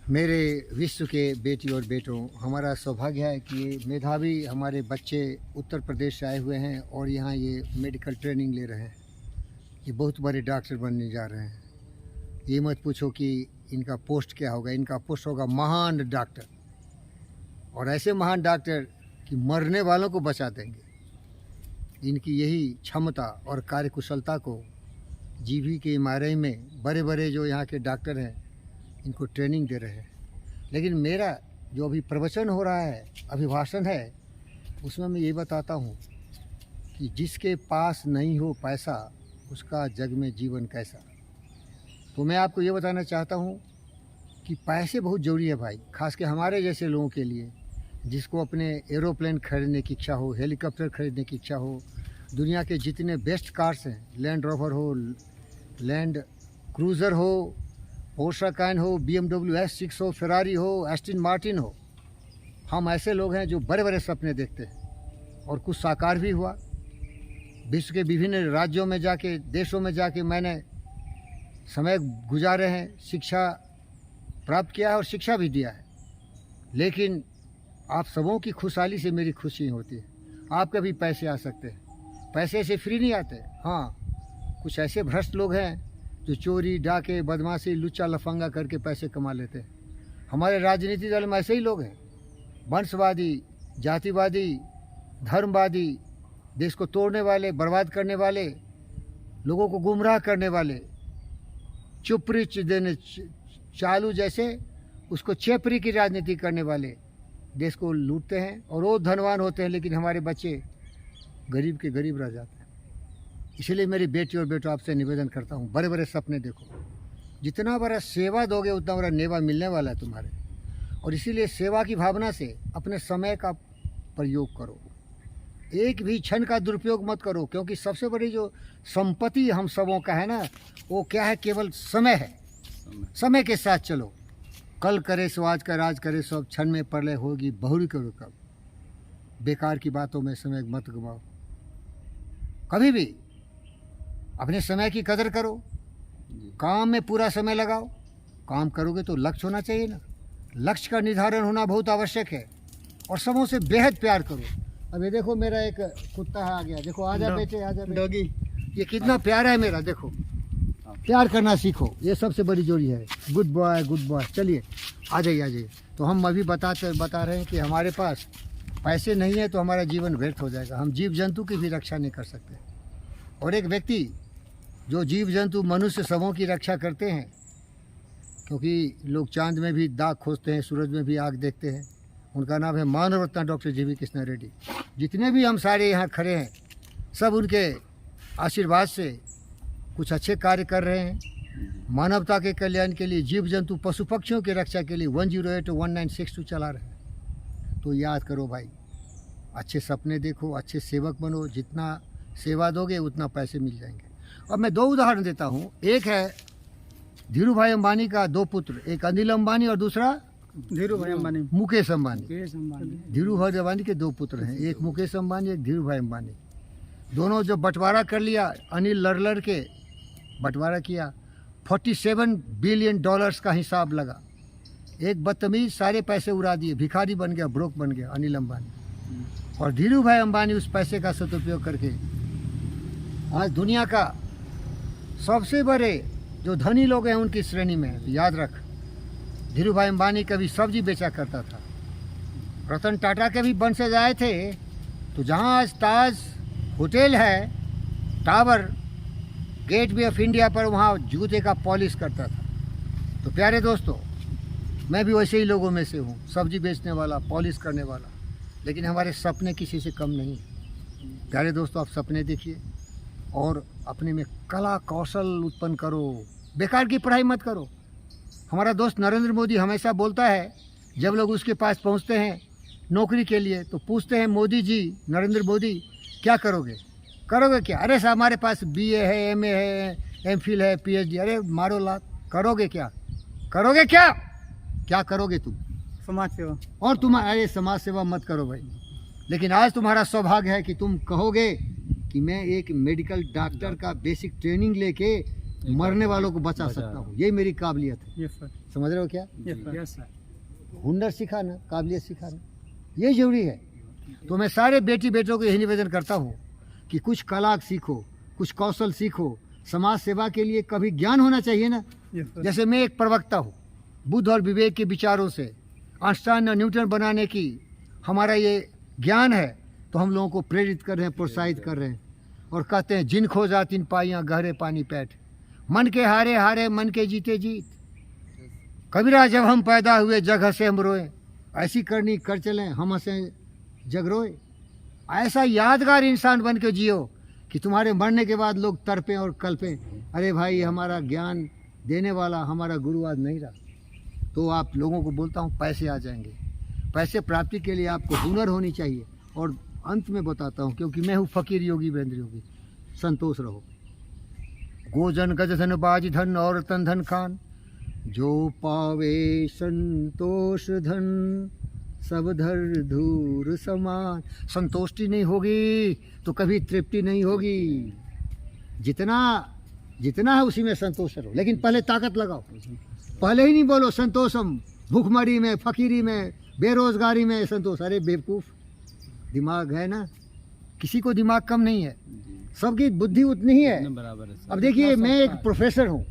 मेरे विश्व के बेटी और बेटों, हमारा सौभाग्य है कि ये मेधावी हमारे बच्चे उत्तर प्रदेश से आए हुए हैं और यहाँ ये मेडिकल ट्रेनिंग ले रहे हैं। ये बहुत बड़े डॉक्टर बनने जा रहे हैं। ये मत पूछो कि इनका पोस्ट क्या होगा। इनका पोस्ट होगा महान डॉक्टर, और ऐसे महान डॉक्टर कि मरने वालों को बचा देंगे। इनकी यही क्षमता और कार्यकुशलता को जीवी के इमारत में बड़े बड़े जो यहाँ के डॉक्टर हैं इनको ट्रेनिंग दे रहे हैं। लेकिन मेरा जो अभी प्रवचन हो रहा है, अभिभाषण है, उसमें मैं ये बताता हूँ कि जिसके पास नहीं हो पैसा उसका जग में जीवन कैसा। तो मैं आपको ये बताना चाहता हूँ कि पैसे बहुत ज़रूरी है भाई, खास के हमारे जैसे लोगों के लिए, जिसको अपने एरोप्लेन खरीदने की इच्छा हो, हेलीकॉप्टर खरीदने की इच्छा हो। दुनिया के जितने बेस्ट कार्स हैं, लैंड रोवर हो, लैंड क्रूज़र हो, पोर्शा कायन हो, BMW S6 हो, फेरारी हो, एस्टन मार्टिन हो, हम ऐसे लोग हैं जो बड़े बड़े सपने देखते हैं और कुछ साकार भी हुआ। विश्व के विभिन्न राज्यों में जाके, देशों में जाके मैंने समय गुजारे हैं, शिक्षा प्राप्त किया है और शिक्षा भी दिया है। लेकिन आप सबों की खुशहाली से मेरी खुशी होती है। आपके भी पैसे आ सकते हैं, पैसे से फ्री नहीं आते। हाँ, कुछ ऐसे भ्रष्ट लोग हैं जो चोरी, डाके, बदमाशी, लुच्चा लफंगा करके पैसे कमा लेते हैं। हमारे राजनीतिक दल में ऐसे ही लोग हैं, वंशवादी, जातिवादी, धर्मवादी, देश को तोड़ने वाले, बर्बाद करने वाले, लोगों को गुमराह करने वाले, चुपरी देने चालू जैसे उसको चेपरी की राजनीति करने वाले देश को लूटते हैं और वो धनवान होते हैं, लेकिन हमारे बच्चे गरीब के गरीब रह जाते हैं। इसलिए मेरी बेटी और बेटों, आपसे निवेदन करता हूँ, बड़े बड़े सपने देखो। जितना बड़ा सेवा दोगे उतना बड़ा नेवा मिलने वाला है तुम्हारे। और इसीलिए सेवा की भावना से अपने समय का प्रयोग करो, एक भी क्षण का दुरुपयोग मत करो, क्योंकि सबसे बड़ी जो संपत्ति हम सबों का है ना, वो क्या है? केवल समय है। समय के साथ चलो। कल करे सो आज का राज करे, सब क्षण में प्रलय होगी बहुरी करो कब। बेकार की बातों में समय मत गवाओ। कभी भी अपने समय की कदर करो, काम में पूरा समय लगाओ। काम करोगे तो लक्ष्य होना चाहिए ना, लक्ष्य का निर्धारण होना बहुत आवश्यक है। और सबों से बेहद प्यार करो। अब ये देखो, मेरा एक कुत्ता आ गया, देखो, आजा बेटे, आजा डॉगी। ये कितना प्यारा है मेरा, देखो। प्यार करना सीखो, ये सबसे बड़ी जोड़ी है। Good boy, good boy. चलिए आ जाइए, आ जाइए। तो हम अभी बता रहे हैं कि हमारे पास पैसे नहीं है तो हमारा जीवन व्यर्थ हो जाएगा। हम जीव जंतु की भी रक्षा नहीं कर सकते। और एक व्यक्ति जो जीव जंतु, मनुष्य सबों की रक्षा करते हैं, क्योंकि लोग चांद में भी दाग खोजते हैं, सूरज में भी आग देखते हैं, उनका नाम है मानव रत्न डॉक्टर जीवी कृष्णा रेड्डी। जितने भी हम सारे यहाँ खड़े हैं, सब उनके आशीर्वाद से कुछ अच्छे कार्य कर रहे हैं। मानवता के कल्याण के लिए, जीव जंतु, पशु पक्षियों की रक्षा के लिए 108 1962 चला रहे हैं। तो याद करो भाई, अच्छे सपने देखो, अच्छे सेवक बनो। जितना सेवा दोगे उतना पैसे मिल जाएंगे। अब मैं दो उदाहरण देता हूँ। एक है धीरू भाई अंबानी का दो पुत्र, एक अनिल अंबानी और दूसरा धीरू भाई अंबानी, मुकेश अंबानी। धीरू भाई अंबानी के दो पुत्र हैं, एक मुकेश अंबानी, एक धीरू भाई अंबानी। दोनों जो बंटवारा कर लिया, अनिल लड़ के बंटवारा किया, $47 बिलियन का हिसाब लगा। एक बदतमीज सारे पैसे उड़ा दिए, भिखारी बन गया, ब्रोक बन गया अनिल अंबानी। और धीरू भाई अंबानी उस पैसे का सदुपयोग करके आज दुनिया का सबसे बड़े जो धनी लोग हैं उनकी श्रेणी में है। तो याद रख, धीरू भाई अंबानी कभी सब्जी बेचा करता था। रतन टाटा के भी वंशज आए थे, तो जहाँ आज ताज होटल है, tower, gateway of India पर, वहाँ जूते का पॉलिश करता था। तो प्यारे दोस्तों, मैं भी वैसे ही लोगों में से हूँ, सब्जी बेचने वाला, पॉलिश करने वाला। लेकिन हमारे सपने किसी से कम नहीं। प्यारे दोस्तों, आप सपने देखिए और अपने में कला कौशल उत्पन्न करो। बेकार की पढ़ाई मत करो। हमारा दोस्त नरेंद्र मोदी हमेशा बोलता है, जब लोग उसके पास पहुंचते हैं नौकरी के लिए तो पूछते हैं, मोदी जी, नरेंद्र मोदी, क्या करोगे? करोगे क्या? अरे साहब, हमारे पास BA है, MA है, MPhil है, PhD। अरे मारो लात, करोगे क्या? करोगे क्या? क्या करोगे तुम? समाज सेवा। और तुम, अरे समाज सेवा मत करो भाई। लेकिन आज तुम्हारा सौभाग्य है कि तुम कहोगे कि मैं एक मेडिकल डॉक्टर का बेसिक ट्रेनिंग लेके मरने वालों को बचा सकता हूँ। यही मेरी काबिलियत है। Yes sir. समझ रहे हो क्या? Yes sir. हुनर सिखाना, काबिलियत सिखाना, ये जरूरी है। तो मैं सारे बेटी बेटों को यही निवेदन करता हूँ कि कुछ कला सीखो, कुछ कौशल सीखो। समाज सेवा के लिए कभी ज्ञान होना चाहिए ना। Yes sir. जैसे मैं एक प्रवक्ता हूँ, बुद्ध और विवेक के विचारों से आइंस्टाइन और न्यूटन बनाने की हमारा ये ज्ञान है, तो हम लोगों को प्रेरित कर रहे हैं, प्रोत्साहित कर रहे हैं। और कहते हैं जिन खो जा तिन पाइयाँ गहरे पानी पैठ, मन के हारे हारे मन के जीते जीत। कबीरा जब हम पैदा हुए जग हंसे हम रोए, ऐसी करनी कर चलें हम हंसे जग रोए। ऐसा यादगार इंसान बन के जियो कि तुम्हारे मरने के बाद लोग तड़पें और कल्पें, अरे भाई हमारा ज्ञान देने वाला हमारा गुरु आज नहीं रहा। तो आप लोगों को बोलता हूँ पैसे आ जाएंगे। पैसे प्राप्ति के लिए आपको हुनर होनी चाहिए। और अंत में बताता हूँ, क्योंकि मैं हूँ फकीर योगी वीरेंद्र योगी, संतोष रहो। गोजन गज धन बाज धन और तन धन खान, जो पावे संतोष धन सब धर धूर समान। संतुष्टि नहीं होगी तो कभी तृप्ति नहीं होगी। जितना जितना है उसी में संतोष रहो, लेकिन पहले ताकत लगाओ। पहले ही नहीं बोलो संतोषम, भूखमरी में, फकीरी में, बेरोजगारी में संतोष। अरे बेवकूफ़, दिमाग है ना, किसी को दिमाग कम नहीं है, सबकी बुद्धि उतनी ही है। अब देखिए मैं एक प्रोफेसर हूँ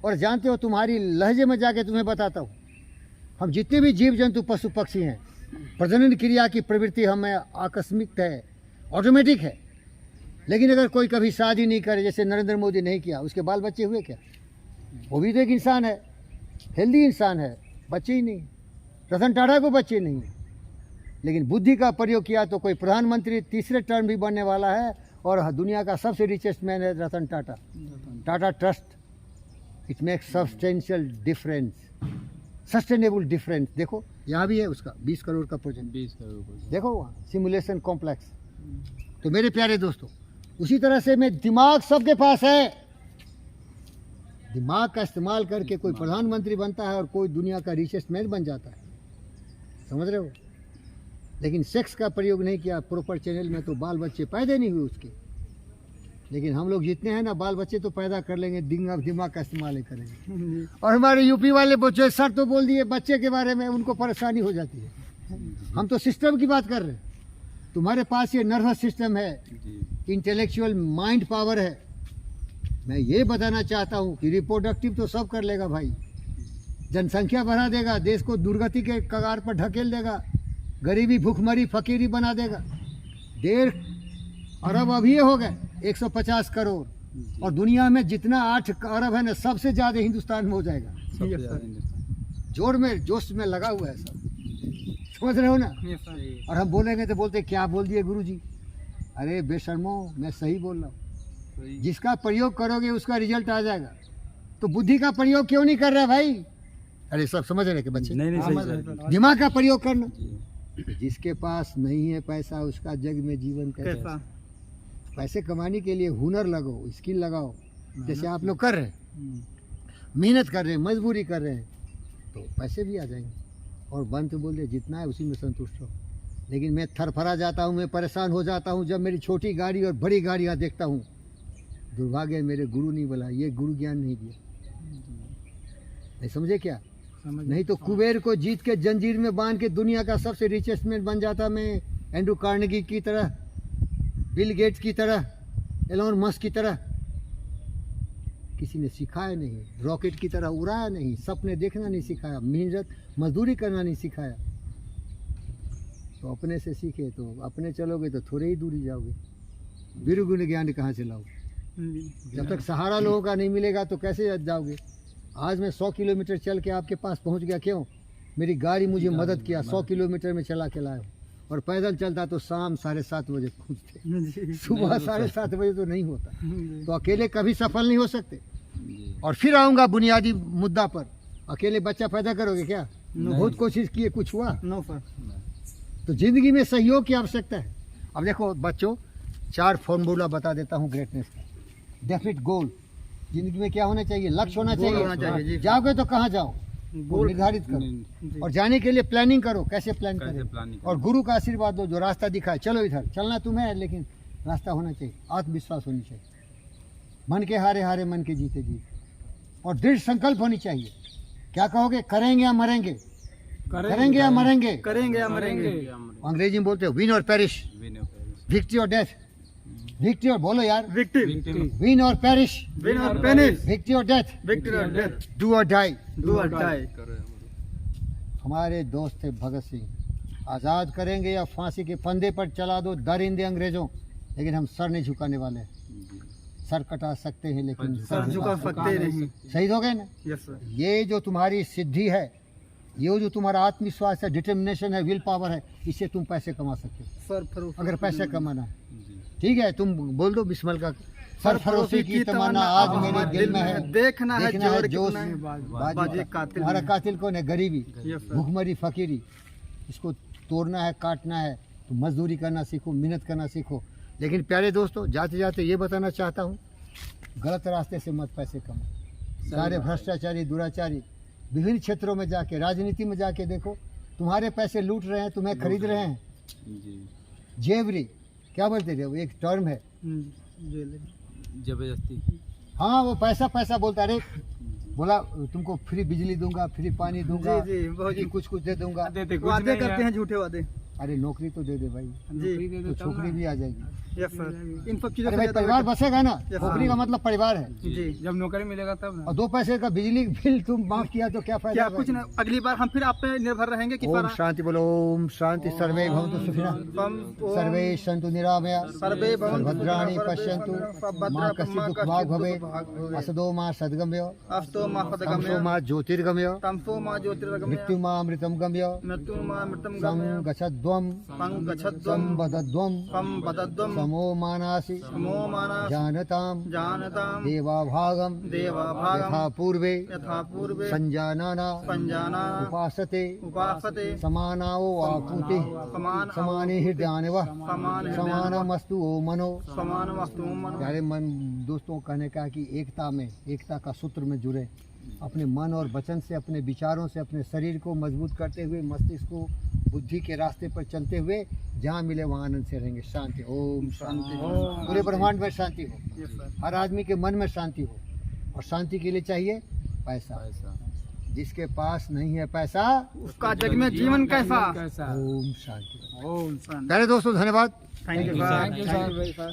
और जानते हो तुम्हारी लहजे में जाके तुम्हें बताता हूँ, हम जितने भी जीव जंतु पशु पक्षी हैं, प्रजनन क्रिया की प्रवृत्ति हमें आकस्मिक है, ऑटोमेटिक है। लेकिन अगर कोई कभी शादी नहीं करे, जैसे नरेंद्र मोदी नहीं किया, उसके बाल बच्चे हुए क्या? वो भी तो एक इंसान है, हेल्दी इंसान है, बच्चे ही नहीं। रतन टाटा को बच्चे नहीं, लेकिन बुद्धि का प्रयोग किया तो कोई प्रधानमंत्री तीसरे टर्म भी बनने वाला है। और दुनिया का सबसे रिचेस्ट मैन है Ratan Tata. Tata trust, it makes substantial difference, sustainable difference. देखो यहाँ भी है उसका 20 करोड़ का प्रोजेक्ट, 20 करोड़ देखो वहाँ सिमुलेशन कॉम्प्लेक्स। तो मेरे प्यारे दोस्तों, उसी तरह से मैं दिमाग सबके पास है, दिमाग का इस्तेमाल करके कोई प्रधानमंत्री बनता है और कोई दुनिया का रिचेस्ट मैन बन जाता है। समझ रहे हो? लेकिन सेक्स का प्रयोग नहीं किया प्रॉपर चैनल में तो बाल बच्चे पैदा नहीं हुए उसके। लेकिन हम लोग जितने हैं ना, बाल बच्चे तो पैदा कर लेंगे, दिमाग का इस्तेमाल नहीं करेंगे। और हमारे यूपी वाले बच्चे सर तो बोल दिए बच्चे के बारे में, उनको परेशानी हो जाती है। हम तो सिस्टम की बात कर रहे हैं। तुम्हारे पास ये नर्वस सिस्टम है, इंटेलेक्चुअल माइंड पावर है। मैं ये बताना चाहता हूँ कि रिप्रोडक्टिव तो सब कर लेगा भाई, जनसंख्या बढ़ा देगा, देश को दुर्गति के कगार पर ढकेल देगा, गरीबी भूखमरी फकीरी बना देगा। 1.5 अरब अभी हो गए, 150 करोड़, और दुनिया में जितना 8 अरब है ना, सबसे ज़्यादा हिंदुस्तान में हो जाएगा। जोर में जोश में लगा हुआ है सब, समझ रहे हो ना? और हम बोलेंगे तो बोलते क्या बोल दिए गुरुजी। अरे बेशर्मो, मैं सही बोल रहा हूँ। जिसका प्रयोग करोगे उसका रिजल्ट आ जाएगा। तो बुद्धि का प्रयोग क्यों नहीं कर रहा भाई? अरे सब समझ रहे कि बच्चे? नहीं, दिमाग का प्रयोग करना। जिसके पास नहीं है पैसा, उसका जग में जीवन कैसा? पैसे कमाने के लिए हुनर लगाओ, स्किल लगाओ, जैसे आप लोग कर रहे हैं, मेहनत कर रहे हैं, मजबूरी कर रहे हैं, तो पैसे भी आ जाएंगे। और बंद तो बोल रहे जितना है उसी में संतुष्ट हो। लेकिन मैं थरथरा जाता हूँ, मैं परेशान हो जाता हूँ जब मेरी छोटी गाड़ी और बड़ी गाड़ियाँ देखता हूँ। दुर्भाग्य मेरे गुरु नहीं बोला, ये गुरु ज्ञान नहीं दिया। नहीं समझे क्या? नहीं तो कुबेर को जीत के जंजीर में बांध के दुनिया का सबसे रिचेस्ट मैन बन जाता मैं, एंड्रू कार्नेगी की तरह, बिल गेट्स की तरह, एलोन मस्क की तरह। किसी ने सिखाया नहीं, रॉकेट की तरह उड़ाया नहीं, सपने देखना नहीं सिखाया, मेहनत मजदूरी करना नहीं सिखाया। तो अपने से सीखे, तो अपने चलोगे तो थोड़े ही दूरी जाओगे, विरुगुण ज्ञान कहाँ से लाओगे? जब तक सहारा लोगों का नहीं मिलेगा तो कैसे जाओगे? आज मैं 100 किलोमीटर चल के आपके पास पहुंच गया, क्यों? मेरी गाड़ी मुझे मदद किया, 100 किलोमीटर में चला के लाया। और पैदल चलता तो शाम 7:30 बजे पहुंचते, सुबह 7:30 बजे तो नहीं होता। तो अकेले कभी सफल नहीं हो सकते। और फिर आऊँगा बुनियादी मुद्दा पर, अकेले बच्चा पैदा करोगे क्या? बहुत कोशिश किए, कुछ हुआ? No sir. तो जिंदगी में सहयोग की आवश्यकता है। अब देखो बच्चों, 4 फॉर्मूला बता देता हूँ ग्रेटनेस का। डेफिनेट गोल, जिंदगी में क्या होना चाहिए? लक्ष्य होना चाहिए। जाओगे तो कहाँ जाओ, गोल निर्धारित करो, और जाने के लिए प्लानिंग करो, कैसे प्लान करें। और गुरु का आशीर्वाद दो जो रास्ता दिखाए, चलो इधर चलना तुम्हें, लेकिन रास्ता होना चाहिए, आत्मविश्वास होनी चाहिए। मन के हारे हारे मन के जीते जीते। और दृढ़ संकल्प होनी चाहिए। क्या कहोगे, करेंगे या मरेंगे? करेंगे या मरेंगे? करेंगे या मरेंगे। अंग्रेजी में बोलते हो विन और पेरिश, विक्ट्री और डेथ। विक्ट्री और बोलो यार, विक्ट्री, विन और पेरिश, विन और पेनिश, विक्ट्री और डेथ, विक्ट्री और डेथ, डू और डाई। डू और डाई। हमारे दोस्त थे भगत सिंह, आज़ाद करेंगे या फांसी के फंदे पर चला दो दरिंदे अंग्रेजों, लेकिन हम सर नहीं झुकाने वाले। सर कटा सकते हैं लेकिन सर झुका सकते नहीं। शहीद हो गए ना। Yes sir. ये जो तुम्हारी सिद्धि है, ये जो तुम्हारा आत्मविश्वास है, डिटर्मिनेशन है, विल पावर है, इससे तुम पैसे कमा सकते हो। सर अगर पैसे कमाना है, ठीक है, तुम बोल दो बिस्मिल का सरफरोशी की तमन्ना आज मेरे दिल में है, देखना है जोश बाजी कातिल। तुम्हारा कातिल कौन है? गरीबी, यस सर। भूखमरी, फकीरी। इसको तोड़ना है, काटना है, तो मजदूरी करना सीखो, मेहनत करना सीखो। लेकिन प्यारे दोस्तों, जाते जाते ये बताना चाहता हूँ, गलत रास्ते से मत पैसे कमाओ। सारे भ्रष्टाचारी, दुराचारी विभिन्न क्षेत्रों में जाके, राजनीति में जाके देखो, तुम्हारे पैसे लूट रहे हैं, तुम्हें खरीद रहे हैं। जेवरी क्या बोलते थे, वो एक टर्म है, जबरदस्ती। हाँ वो पैसा पैसा बोलता है। अरे बोला तुमको फ्री बिजली दूंगा, फ्री पानी दूंगा, जी, बहुत फ्री कुछ कुछ दे दूंगा। वादे करते हैं, झूठे वादे। अरे नौकरी तो दे दे भाई, जी, तो छोकरी भी आ जाएगी। Yes sir. इन सब चीजों अरे से भाई ज्यादा परिवार बसेगा ना, Yes, नौकरी का मतलब परिवार है। जी, जब नौकरी मिलेगा तब और 2 पैसे का बिजली बिल तुम माफ किया तो क्या फायदा? क्या कुछ ना, अगली बार हम फिर आप पे निर्भर रहेंगे कि ओम शांति बोलो, ओम शांति। सर्वे भवन्तु सुखिनः, सर्वे सन्तु निरामया, सर्वे भवन्तु भद्राणि पश्यन्तु, मा कश्चित् दुःखभाग् भवेत्, असतो मा सद्गम्य, अस्तो मा तमसो पदगम्य, मा ज्योतिर्गमय, तमसो मा ज्योतिर्गम्य, मृत्यु मा अमृतं गम्य, मृत्यु मा मृतं गम्य, संगच्छध्वं संगच्छध्वं संवदध्वं संवदध्वं समो मानासि समो मानस जानतां जानतां देवाभागं देवाभागं यथा पूर्वे यथा पूर्वे संजानाना संजाना उपासते उपासते समानाओ आपूति समान समाने हृदयान्व समान समानमस्तु ओ मनो। समान वस्तु मन। प्यारे मन दोस्तों, कहने का कि एकता में, एकता का सूत्र में जुड़े, अपने मन और वचन से, अपने विचारों से, अपने शरीर को मजबूत करते हुए, मस्तिष्क को बुद्धि के रास्ते पर चलते हुए, जहाँ मिले वहाँ आनंद से रहेंगे। शांति, ओम शांति। पूरे ब्रह्मांड में शांति हो, यस सर। हर आदमी के मन में शांति हो। और शांति के लिए चाहिए पैसा। जिसके पास नहीं है पैसा, उसका जग में जीवन कैसा। ओम शांति। ओम शांति। प्यारे दोस्तों, धन्यवाद। Thank you sir.